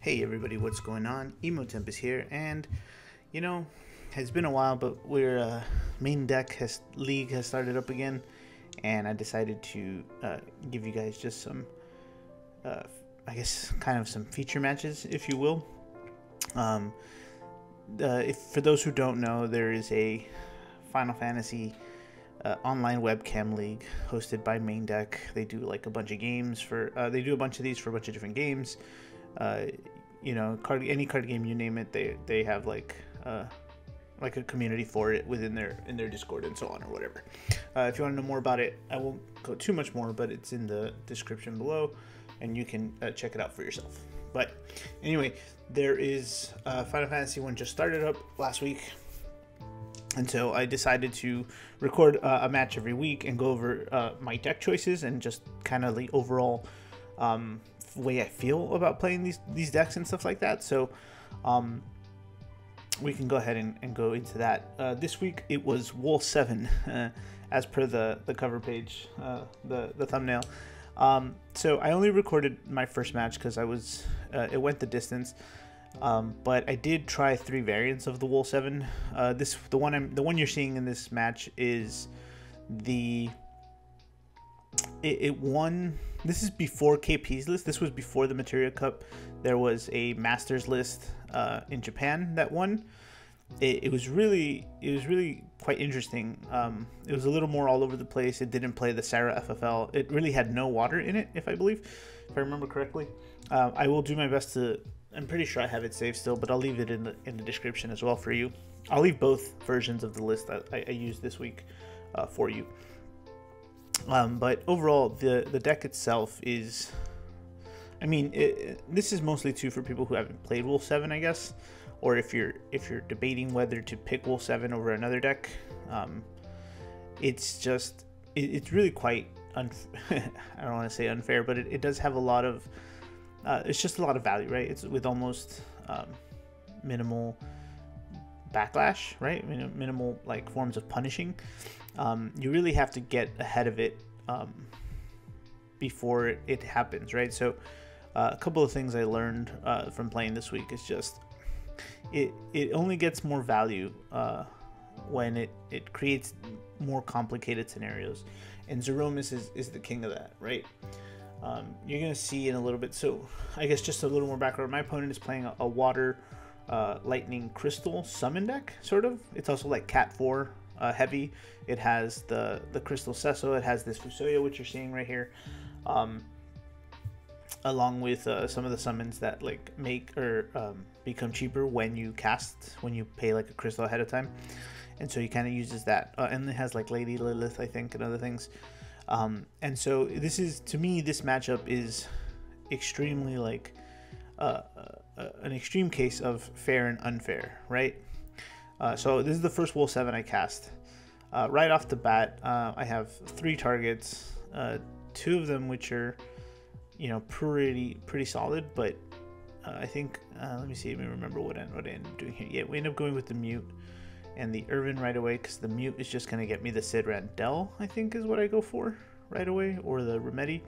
Hey everybody, what's going on? Emotemp is here, and you know, it's been a while, but we're Maindeck league has started up again, and I decided to give you guys just some, I guess, kind of some feature matches, if you will. If for those who don't know, there is a Final Fantasy online webcam league hosted by Maindeck. They do like a bunch of games for. They do a bunch of these for a bunch of different games. You know, any card game you name it, they have like a community for it within their Discord and so on or whatever. If you want to know more about it, I won't go too much more, but it's in the description below, and you can check it out for yourself. But anyway, there is Final Fantasy 1 just started up last week, and so I decided to record a match every week and go over my deck choices and just kind of the overall way I feel about playing these decks and stuff like that. So we can go ahead and go into that. This week it was Wool 7 as per the cover page, the thumbnail. So I only recorded my first match because I was it went the distance, but I did try 3 variants of the Wool 7. The one you're seeing in this match is it won. This is before KP's list. This was before the Materia Cup. There was a Masters list in Japan that won. It was really quite interesting. It was a little more all over the place. It didn't play the Sarah FFL. It really had no water in it, if I remember correctly. I will do my best to. I'm pretty sure I have it saved still, but I'll leave it in the description as well for you. I'll leave both versions of the list that I used this week for you. But overall, the deck itself is, I mean, this is mostly too for people who haven't played Wool 7, I guess, or if you're debating whether to pick Wool 7 over another deck. It's just it's really quite I don't want to say unfair, but it does have a lot of it's just a lot of value, right? It's with almost minimal backlash, right? Minimal like forms of punishing. You really have to get ahead of it before it happens, right? So a couple of things I learned from playing this week is just it only gets more value when it creates more complicated scenarios, and Zeromus is the king of that, right? You're gonna see in a little bit. So I guess just a little more background. My opponent is playing a water lightning crystal summon deck, sort of. It's also like Cat 4 heavy. It has the crystal Sesso. It has this Fusoya, which you're seeing right here, along with some of the summons that like make or become cheaper when you pay like a crystal ahead of time. And so he kind of uses that, and it has like Lady Lilith, I think, and other things. And so to me, this matchup is extremely like an extreme case of fair and unfair, right? So this is the first Wool 7 I cast. Right off the bat, I have 3 targets, 2 of them which are, you know, pretty solid, but I think, let me see, let me remember what I ended up doing here. Yeah, we end up going with the Mute and the Irvin right away, because the Mute is just going to get me the Sid Randell, I think is what I go for right away, or the Remedy.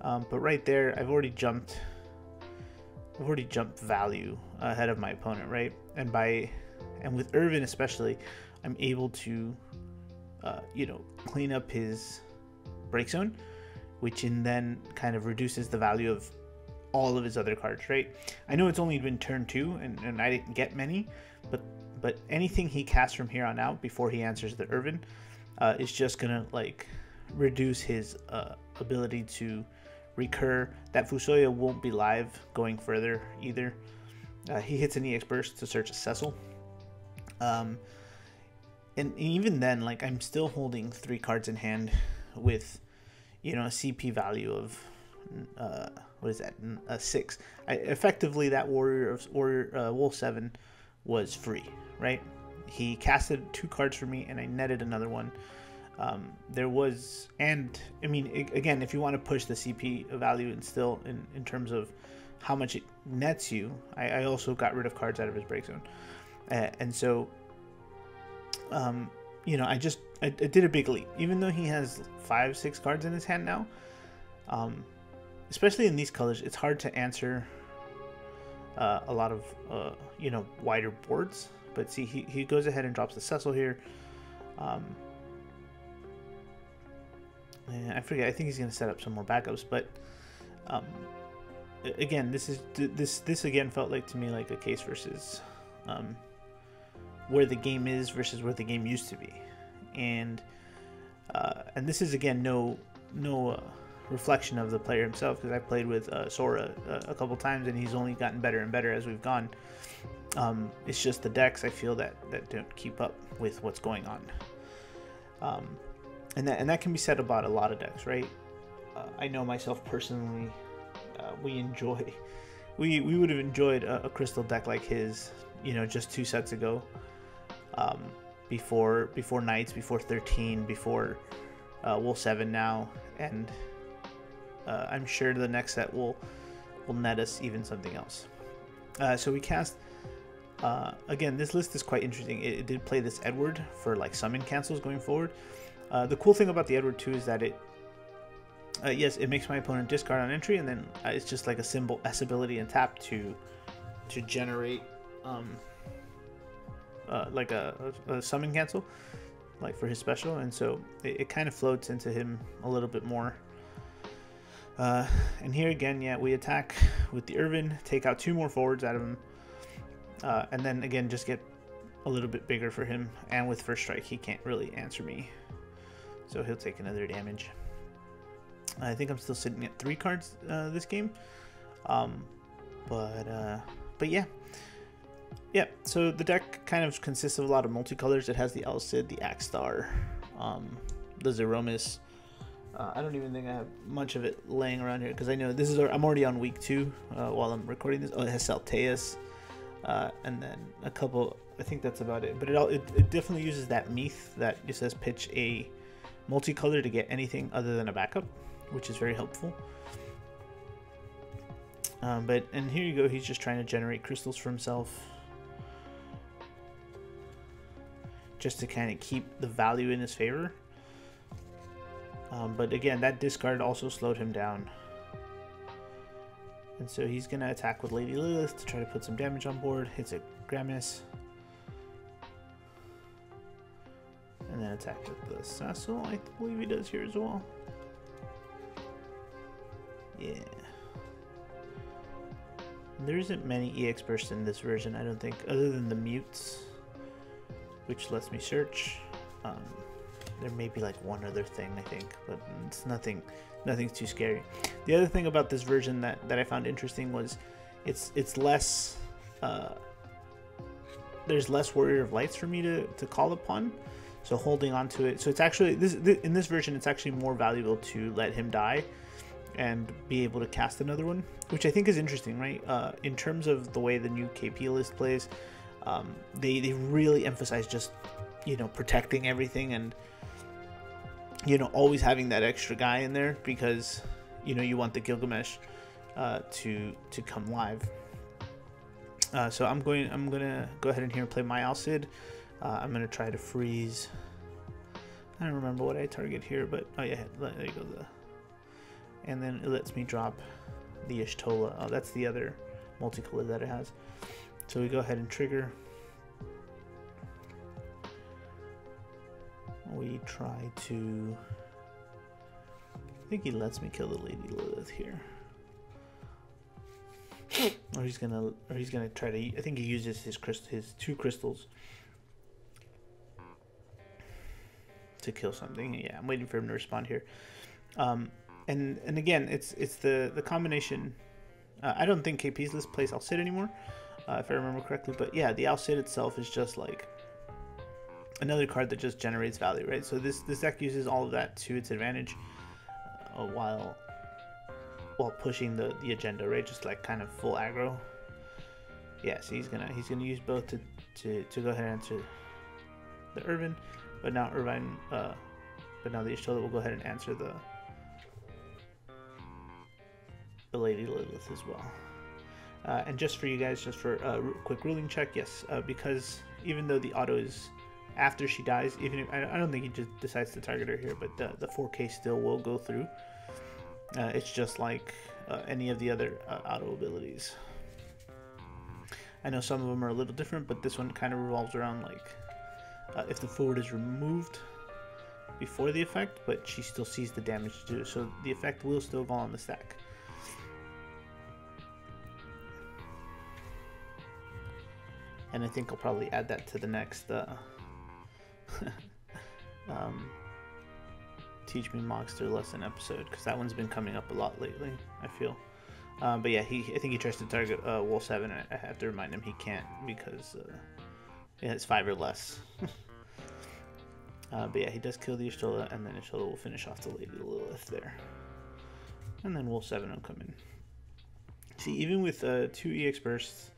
But right there, I've already jumped value ahead of my opponent, right? And with Irvin especially, I'm able to, you know, clean up his break zone, which then kind of reduces the value of all of his other cards, right? I know it's only been turn 2, and I didn't get many, but anything he casts from here on out before he answers the Irvin is just gonna like reduce his ability to recur. That Fusoya won't be live going further either. He hits an EX burst to search a Cecil. And even then, like, I'm still holding 3 cards in hand with, you know, a CP value of what is that? A 6. Effectively, that Wool 7 was free, right? He casted 2 cards for me, and I netted another one. And I mean, again, if you want to push the CP value and still in terms of how much it nets you, I also got rid of cards out of his break zone, and so you know, I did a big leap, even though he has 5-6 cards in his hand now. Especially in these colors, it's hard to answer a lot of you know, wider boards. But see, he goes ahead and drops the Cecil here. And I forget. I think he's going to set up some more backups. But again, this again felt like to me like a case versus where the game is versus where the game used to be, and this is again no reflection of the player himself, because I played with Sora a couple times and he's only gotten better and better as we've gone. It's just the decks I feel that don't keep up with what's going on, and that can be said about a lot of decks, right? I know myself personally, we would have enjoyed a crystal deck like his, you know, just 2 sets ago, before Knights, before 13, before Wool 7 now, and I'm sure the next set will net us even something else. So we cast, again, this list is quite interesting. It did play this Edward for like summon cancels going forward. The cool thing about the Edward too is that it, yes, it makes my opponent discard on entry, and then it's just like a symbol S ability and tap to generate like a summon cancel, like for his special, and so it kind of floats into him a little bit more. And here again, yeah, we attack with the Irvin, take out 2 more forwards out of him, and then again just get a little bit bigger for him, and with first strike he can't really answer me, so he'll take another damage. I think I'm still sitting at 3 cards this game, but yeah. So the deck kind of consists of a lot of multicolors. It has the El Cid, the Axstar, the Zeromus. I don't even think I have much of it laying around here, because I know this is, I'm already on week 2 while I'm recording this. Oh, it has Salteus, and then a couple. I think that's about it. But it definitely uses that Meath that it says pitch a multicolor to get anything other than a backup, which is very helpful. And here you go. He's just trying to generate crystals for himself, just to kind of keep the value in his favor. But again, that discard also slowed him down, and so he's gonna attack with Lady Lilith to try to put some damage on board. Hits a Gramis, and then attack with the Cecil. I believe he does here as well. Yeah. There isn't many EX bursts in this version, I don't think, other than the mutes, which lets me search. There may be like one other thing, I think, but it's nothing's too scary. The other thing about this version that I found interesting was it's less, there's less Warrior of Lights for me to call upon, so holding on to it. So it's actually, in this version, it's actually more valuable to let him die and be able to cast another one, which I think is interesting, right? In terms of the way the new KP list plays, they really emphasize just, you know, protecting everything, and, you know, always having that extra guy in there, because, you know, you want the Gilgamesh to come live. So I'm gonna go ahead and here play my Al Cid. I'm gonna try to freeze. I don't remember what I target here, but oh yeah, there you go. And then it lets me drop the Y'shtola. Oh, that's the other multicolor that it has. So we go ahead and trigger. We try to, I think he lets me kill the Lady Lilith here. Or he's gonna try to, I think he uses his 2 crystals to kill something. Yeah, I'm waiting for him to respond here. And again, it's the combination. I don't think KP's list plays Al Cid anymore, if I remember correctly. But yeah, the Al Cid itself is just like another card that just generates value, right? So this deck uses all of that to its advantage, while pushing the agenda, right? Just like kind of full aggro. Yeah, so he's gonna use both to go ahead and answer the Irvin, but now the Y'shtola will go ahead and answer the Lady Lilith as well. And just for you guys, just for a quick ruling check, yes, because even though the auto is after she dies, even if I don't think he just decides to target her here, but the 4K still will go through. It's just like any of the other auto abilities. I know some of them are a little different, but this one kind of revolves around like if the forward is removed before the effect, but she still sees the damage to do, so the effect will still go on the stack. And I think I'll probably add that to the next Teach Me Monster Lesson episode, because that one's been coming up a lot lately, I feel. But yeah, I think he tries to target Wool 7, and I have to remind him he can't because it has 5 or less. But yeah, he does kill the Y'shtola, and then Y'shtola will finish off the Lady Lilith there. And then Wool 7 will come in. See, even with 2 EX bursts,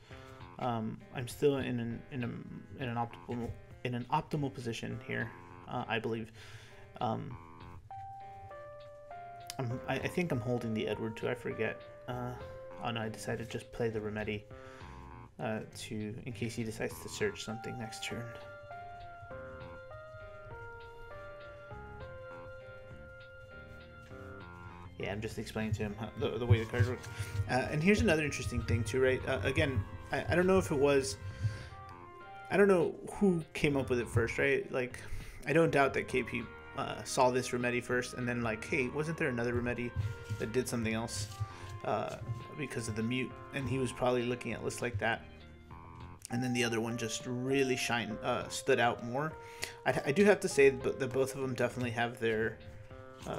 I'm still in an optimal position here, I believe. I think I'm holding the Edward too. I forget. Oh no, I decided to just play the Remedy in case he decides to search something next turn. Yeah, I'm just explaining to him the way the cards work. And here's another interesting thing too, right? Again, I don't know if it was... I don't know who came up with it first, right? Like, I don't doubt that KP saw this Remedy first, and then like, hey, wasn't there another Remedy that did something else because of the mute? And he was probably looking at lists like that. And then the other one just really stood out more. I do have to say that both of them definitely have their...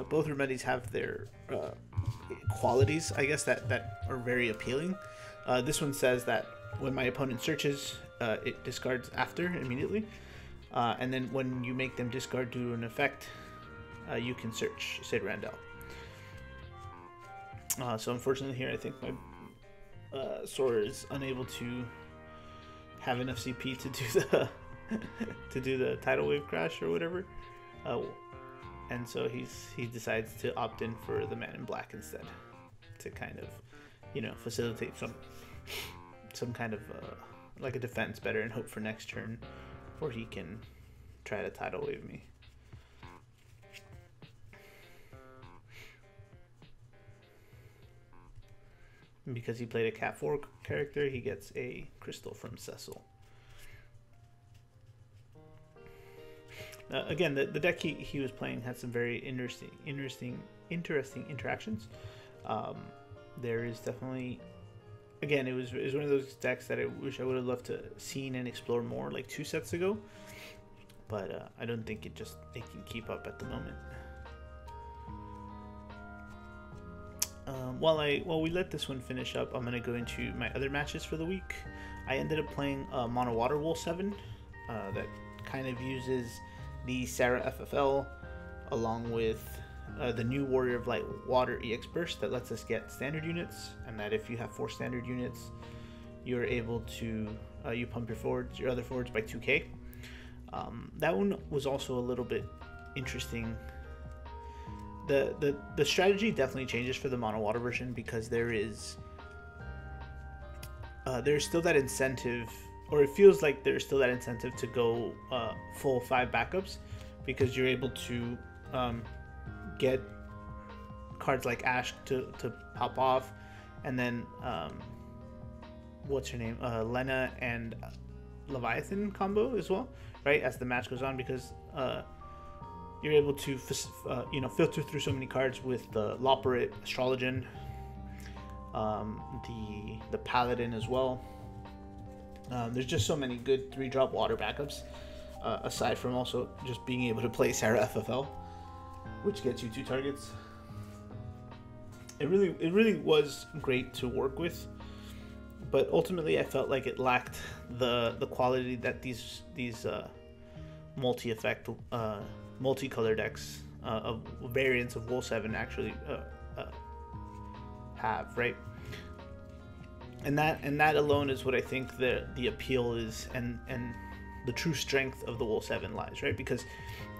both Remedies have their qualities, I guess, that are very appealing. This one says that when my opponent searches, it discards after immediately. And then when you make them discard due to an effect, you can search Sid Randall. So unfortunately here, I think my Sora is unable to have enough CP to do the tidal wave crash or whatever. And so he decides to opt in for the Man in Black instead, to kind of, you know, facilitate some kind of like a defense better, and hope for next turn, or he can try to tidal wave me. And because he played a Cat 4 character, he gets a crystal from Cecil. Again, the deck he was playing had some very interesting interactions. There is definitely, again, it was one of those decks that I wish I would have loved to seen and explore more like 2 sets ago, but I don't think it can keep up at the moment. While we let this one finish up, I'm gonna go into my other matches for the week. I ended up playing Mono Water Wool 7 that kind of uses the Sarah FFL along with the new Warrior of Light Water EX Burst that lets us get standard units, and that if you have 4 standard units, you're able to you pump your other forwards by 2k. That one was also a little bit interesting. The strategy definitely changes for the Mono Water version, because there's still that incentive, or it feels like there's still that incentive to go full 5 backups, because you're able to get cards like Ash to pop off, and then what's her name, Lena and Leviathan combo as well, right, as the match goes on, because you're able to filter through so many cards with the Loporrit, Astrologian, the Paladin as well. There's just so many good 3-drop water backups, aside from also just being able to play Sarah FFL, which gets you 2 targets. It really was great to work with, but ultimately I felt like it lacked the quality that these multi-effect, multicolor decks of variants of Wool 7 actually have, right? And that alone is what I think the appeal is, and the true strength of the Wool 7 lies, right? Because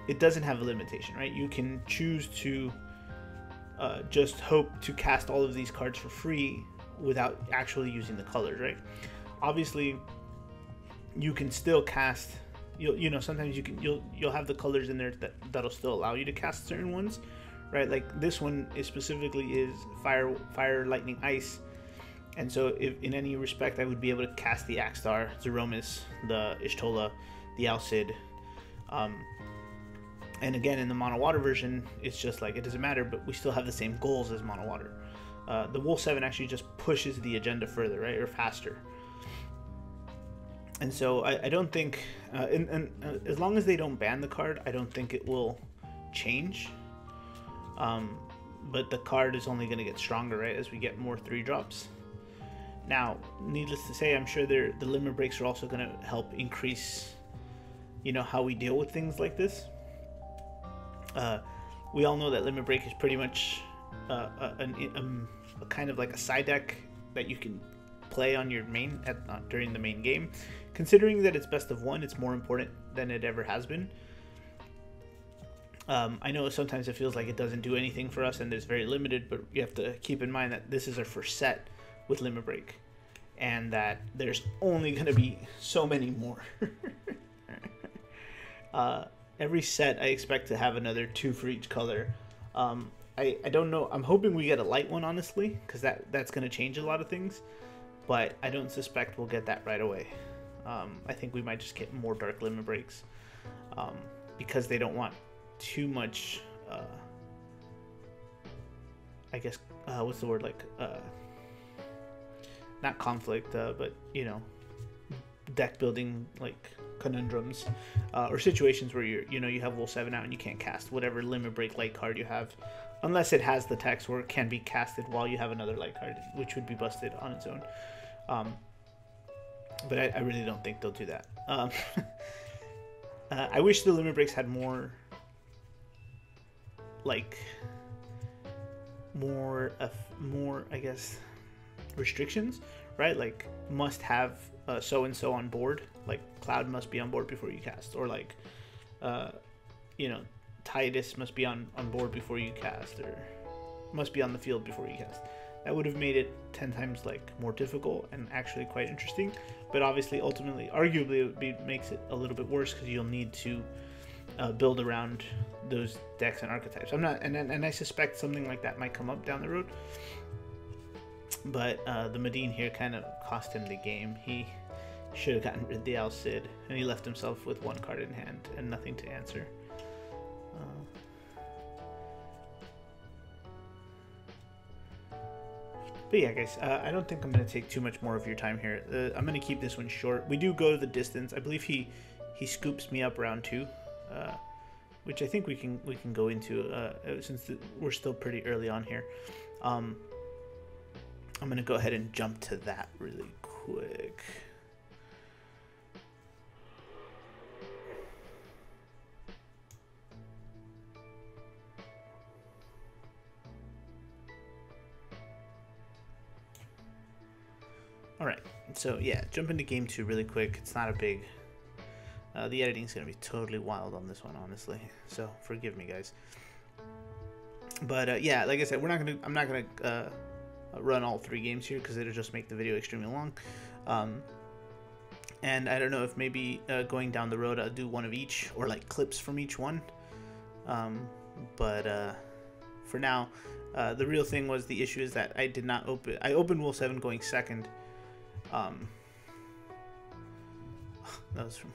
it doesn't have a limitation, right? You can choose to just hope to cast all of these cards for free without actually using the colors, right? Obviously, you can still cast. Sometimes you'll have the colors in there that'll still allow you to cast certain ones, right? Like this one specifically is fire, lightning, ice. And so if in any respect I would be able to cast the Axstar, Zeromus, the Ishtola, the Alcid. And again, in the mono water version, it's just like, it doesn't matter, but we still have the same goals as mono water. The Wool 7 actually just pushes the agenda further, right, or faster. And so I don't think, as long as they don't ban the card, I don't think it will change. But the card is only going to get stronger, right, as we get more 3-drops. Now, needless to say, I'm sure the limit breaks are also going to help increase, you know, how we deal with things like this. We all know that limit break is pretty much a kind of like a side deck that you can play on your main during the main game. Considering that it's best of 1, it's more important than it ever has been. I know sometimes it feels like it doesn't do anything for us and it's very limited, but you have to keep in mind that this is our first set with limit break, and that there's only going to be so many more. Every set I expect to have another 2 for each color. I don't know. I'm hoping we get a light one, honestly, because that's going to change a lot of things. But I don't suspect we'll get that right away. I think we might just get more dark limit breaks because they don't want too much. I guess what's the word, like not conflict, but you know, deck building like conundrums or situations where you have Wool 7 out and you can't cast whatever limit break light card you have, unless it has the text where it can be casted while you have another light card, which would be busted on its own. But I really don't think they'll do that. I wish the limit breaks had more, like, more I guess restrictions, right? Like, must have so and so on board, like Cloud must be on board before you cast, or like you know, Tidus must be on board before you cast, or must be on the field before you cast. That would have made it 10 times like more difficult and actually quite interesting. But obviously, ultimately, arguably, it makes it a little bit worse because you'll need to build around those decks and archetypes. I'm not, and I suspect something like that might come up down the road. But the Medine here kind of cost him the game. He should have gotten rid of the Alcid, and he left himself with 1 card in hand and nothing to answer. But yeah, guys, I don't think I'm going to take too much more of your time here. I'm going to keep this one short. We do go the distance. I believe he scoops me up round 2, which I think we can go into since we're still pretty early on here. I'm going to go ahead and jump to that really quick. Alright, so yeah, jump into game 2 really quick. It's not a big... the editing's going to be totally wild on this one, honestly. So, forgive me, guys. But, yeah, like I said, I'm not going to run all 3 games here because it'll just make the video extremely long. And I don't know if maybe going down the road I'll do one of each, or like clips from each one. But for now, the real thing was, the issue is that I did not open... I opened Wool 7 going second. That was from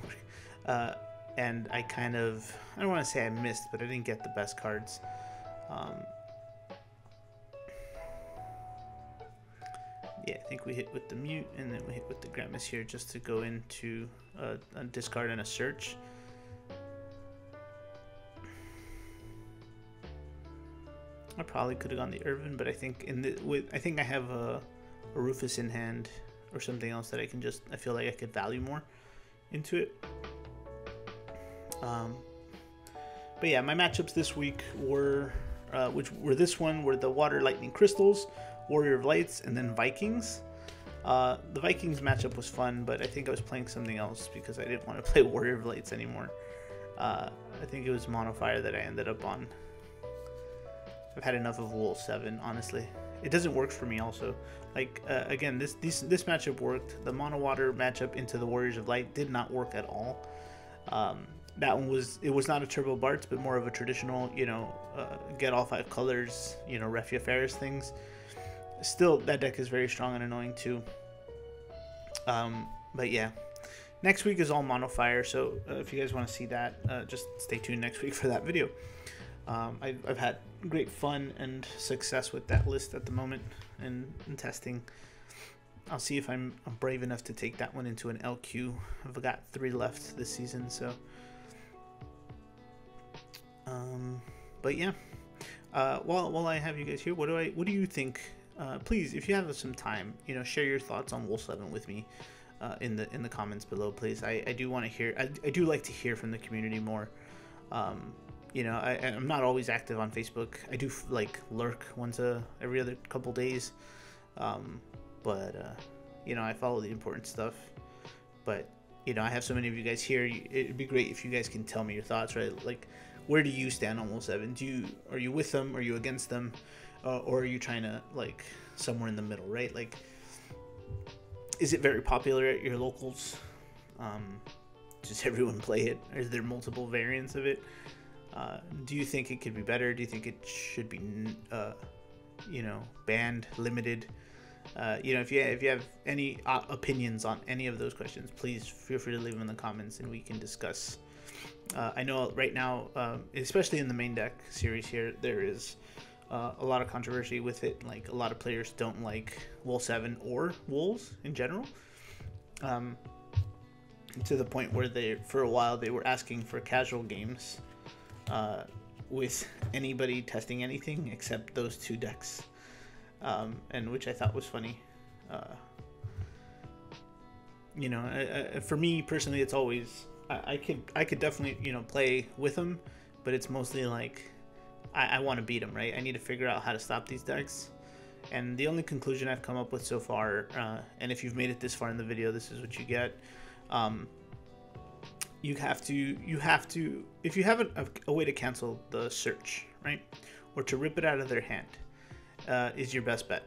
and I kind of, I don't want to say I missed, but I didn't get the best cards. Yeah, I think we hit with the mute, and then we hit with the Grimace here just to go into a discard and a search. I probably could have gone the Irvin, but I think I think I have a Rufus in hand or something else that I can just, I feel like I could value more into it. But yeah, my matchups this week were this one were the Water Lightning Crystals, Warrior of Lights, and then Vikings. The Vikings matchup was fun, but I think I was playing something else because I didn't want to play Warrior of Lights anymore. I think it was Mono Fire that I ended up on. I've had enough of Wool 7, honestly. It doesn't work for me also. Like, again, this matchup worked. The Mono Water matchup into the Warriors of Light did not work at all. That one was not a Turbo Bartz, but more of a traditional, you know, get all 5 colors, you know, Refia Ferris things. Still, that deck is very strong and annoying too. But yeah, next week is all mono fire, so if you guys want to see that, just stay tuned next week for that video. I've had great fun and success with that list at the moment and testing. I'll see if I'm brave enough to take that one into an LQ. I've got 3 left this season, so. But yeah, while I have you guys here, what do you think? Please, if you have some time, share your thoughts on Wool 7 with me in the comments below, please. I do want to hear. I do like to hear from the community more. I'm not always active on Facebook. I do like lurk every other couple days. But I follow the important stuff. But I have so many of you guys here. It'd be great if you guys can tell me your thoughts, right? Like, where do you stand on Wool 7? Are you with them? Are you against them? Or are you trying to, like, somewhere in the middle, right? Like, is it very popular at your locals? Does everyone play it? Is there multiple variants of it? Do you think it could be better? Do you think it should be, banned, limited? If you have any opinions on any of those questions, please feel free to leave them in the comments and we can discuss. I know right now, especially in the main deck series here, there is a lot of controversy with it. Like, a lot of players don't like Wool 7 or Wools in general, to the point where for a while they were asking for casual games with anybody testing anything except those 2 decks. And which I thought was funny. For me personally, it's always I could definitely play with them, but it's mostly like I want to beat them, right? I need to figure out how to stop these decks, and the only conclusion I've come up with so far, and if you've made it this far in the video, this is what you get. You have to if you have a way to cancel the search, right, or to rip it out of their hand, is your best bet.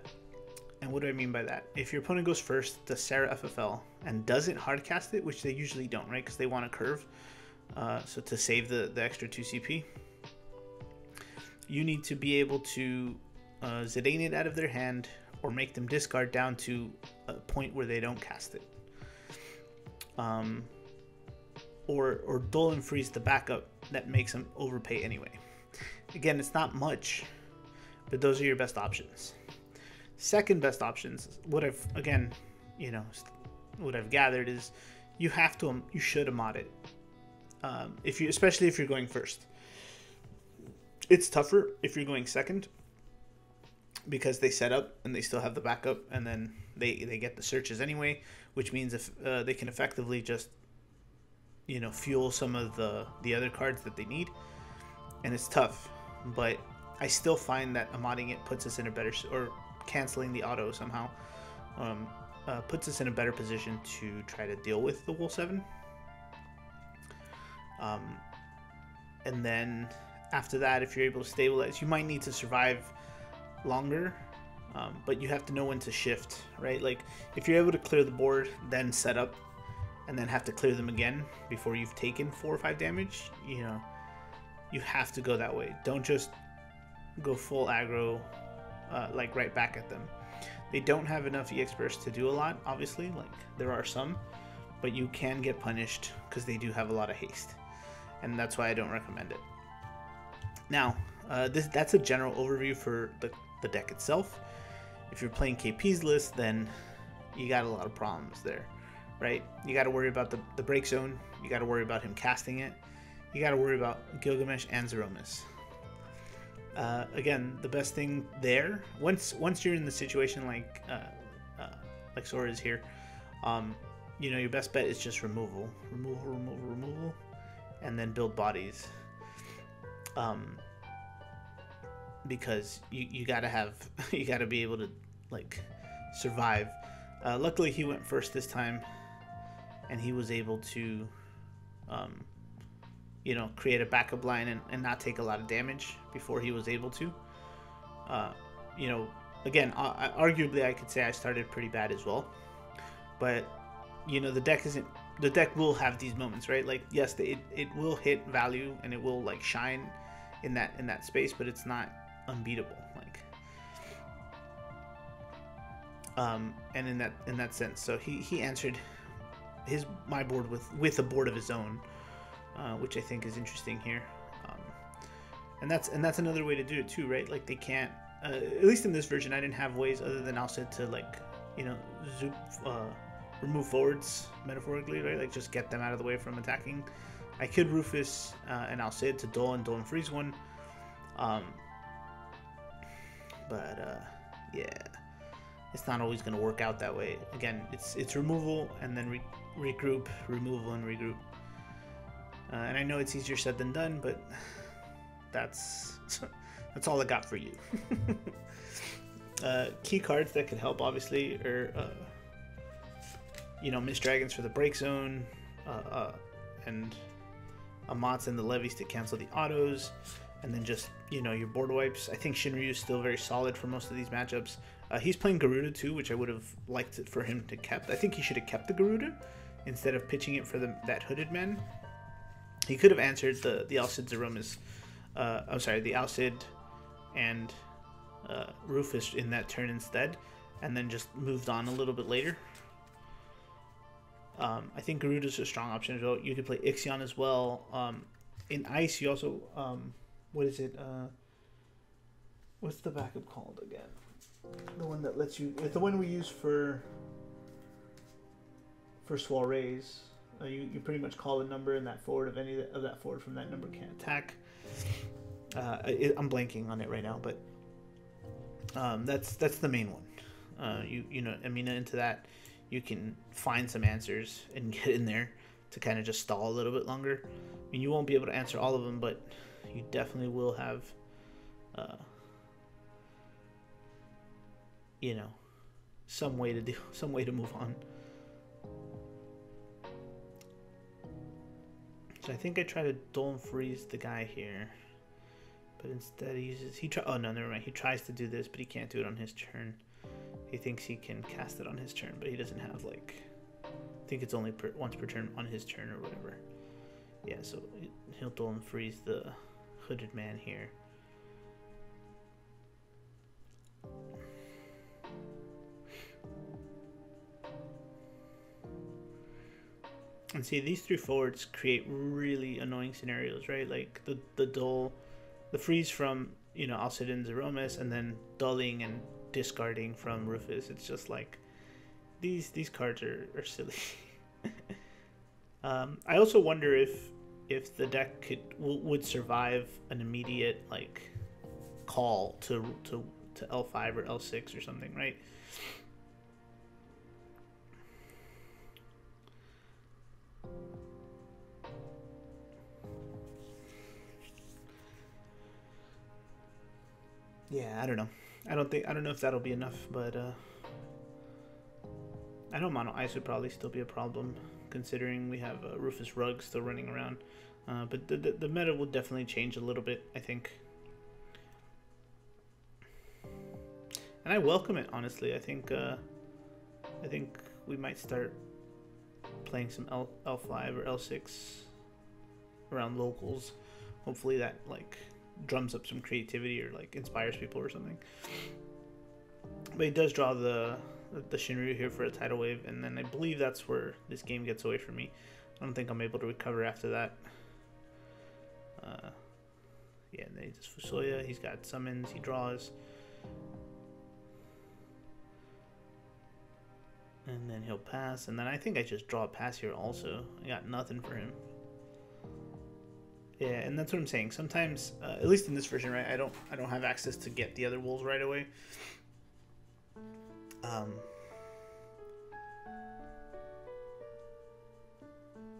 And what do I mean by that? If your opponent goes first to Sarah FFL and doesn't hardcast it, which they usually don't, right, because they want to curve, so to save the extra 2 CP, you need to be able to Zidane it out of their hand or make them discard down to a point where they don't cast it, or dull and freeze the backup that makes them overpay anyway. Again, it's not much, but those are your best options. Second best options, what I've gathered is you should mod it. Especially if you're going first. It's tougher if you're going second, because they set up and they still have the backup, and then they get the searches anyway, which means if they can effectively just fuel some of the other cards that they need, and it's tough. But I still find that modding it puts us in a better, or canceling the auto somehow, puts us in a better position to try to deal with the Wool 7. And then after that, if you're able to stabilize, you might need to survive longer, but you have to know when to shift, right? Like, if you're able to clear the board, then set up, and then have to clear them again before you've taken 4 or 5 damage, you have to go that way. Don't just go full aggro, like right back at them. They don't have enough EX burst to do a lot, obviously. Like, there are some, but you can get punished because they do have a lot of haste, and that's why I don't recommend it. Now, that's a general overview for the deck itself. If you're playing KP's list, then you got a lot of problems there, right? You got to worry about the break zone. You got to worry about him casting it. You got to worry about Gilgamesh and Zeromus. Again, the best thing there, once you're in the situation like Sora is here, your best bet is just removal, and then build bodies. Because you gotta be able to, like, survive. Luckily he went first this time, and he was able to create a backup line and not take a lot of damage before he was able to. Again, arguably I could say I started pretty bad as well, but the deck will have these moments, right? Like, yes, it will hit value and it will, like, shine in that space, but it's not unbeatable. Like, And in that sense, so he answered my board with a board of his own, which I think is interesting here. And that's another way to do it too, right? Like they can't, at least in this version, I didn't have ways other than Alcid to like, you know, zoop, remove forwards metaphorically, right? Like just get them out of the way from attacking. I could Rufus and Alcid to duel and freeze one, but yeah, it's not always going to work out that way. Again, it's removal and then regroup, removal and regroup. And I know it's easier said than done, but that's all I got for you. Key cards that could help obviously are you know, Mist Dragons for the break zone, and Amats and the levies to cancel the autos, and then just, you know, your board wipes. I think Shinryu is still very solid for most of these matchups. He's playing Garuda too, which I would have liked it for him to kept. I think he should have kept the Garuda instead of pitching it for that hooded man. He could have answered the Alcid Zeromas, I'm sorry, the Alcid and Rufus in that turn instead, and then just moved on a little bit later. I think Garuda's a strong option as well. You could play Ixion as well. In Ice, you also, what is it? What's the backup called again? The one that lets you, the one we use for soirees. You pretty much call a number, and that forward of any of that forward from that number can't attack. I'm blanking on it right now, but that's the main one. You know, Amina into that. You can find some answers and get in there to kind of just stall a little bit longer. I mean, you won't be able to answer all of them, but you definitely will have, you know, some way to move on. So I think I try to duel and freeze the guy here, but instead oh no, never mind. He tries to do this, but he can't do it on his turn. He thinks he can cast it on his turn, but he doesn't have, like, I think it's only once per turn on his turn or whatever. Yeah, so he'll duel and freeze the hooded man here. And see, these three forwards create really annoying scenarios, right? Like the duel, the freeze from, you know, Alcid and Zeromas, and then dulling and discarding from Rufus. It's just like these cards are silly. I also wonder if the deck would survive an immediate like call to L5 or L6 or something, right? Yeah, I don't know. I don't know if that'll be enough, but I know mono ice would probably still be a problem, considering we have Rufus Rugg still running around. But the meta will definitely change a little bit, I think. And I welcome it, honestly. I think we might start playing some L5 or L6 around locals. Hopefully that like drums up some creativity or like inspires people or something. But he does draw the Shinryu here for a tidal wave, and then I believe that's where this game gets away from me. I don't think I'm able to recover after that. Yeah, and then he does Fusoya. He's got summons. He draws. And then he'll pass, and then I think I just draw a pass here also. I got nothing for him. Yeah, and that's what I'm saying. Sometimes, at least in this version, right, I don't have access to get the other wolves right away.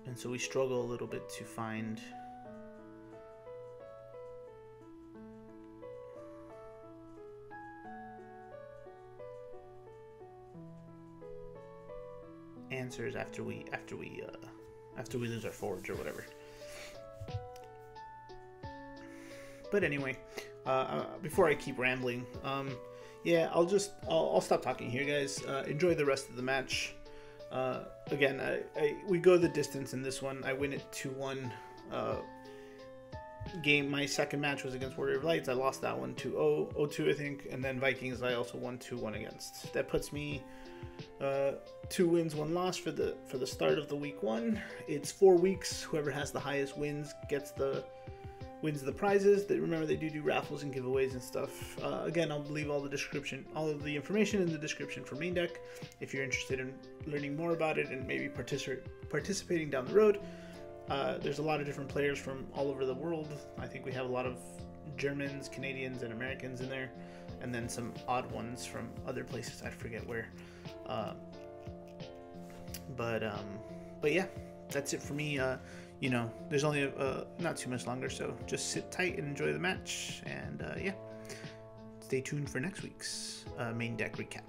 And so we struggle a little bit to find answers after we lose our forge or whatever. But anyway, before I keep rambling, yeah, I'll stop talking here, guys. Enjoy the rest of the match. Again, we go the distance in this one. I win it 2-1. game, my second match was against Warrior of Lights. I lost that one 2-0, 0-2 I think, and then Vikings I also won 2-1 against. That puts me 2 wins, 1 loss for the start of the week 1. It's 4 weeks. Whoever has the highest wins wins the prizes. Remember, they do raffles and giveaways and stuff. Again, I'll leave all of the information in the description for Maindeck if you're interested in learning more about it and maybe participating down the road. There's a lot of different players from all over the world. I think we have a lot of Germans, Canadians, and Americans in there, and then some odd ones from other places. I forget where. But yeah, that's it for me. You know, there's only not too much longer, so just sit tight and enjoy the match. And yeah, stay tuned for next week's main deck recap.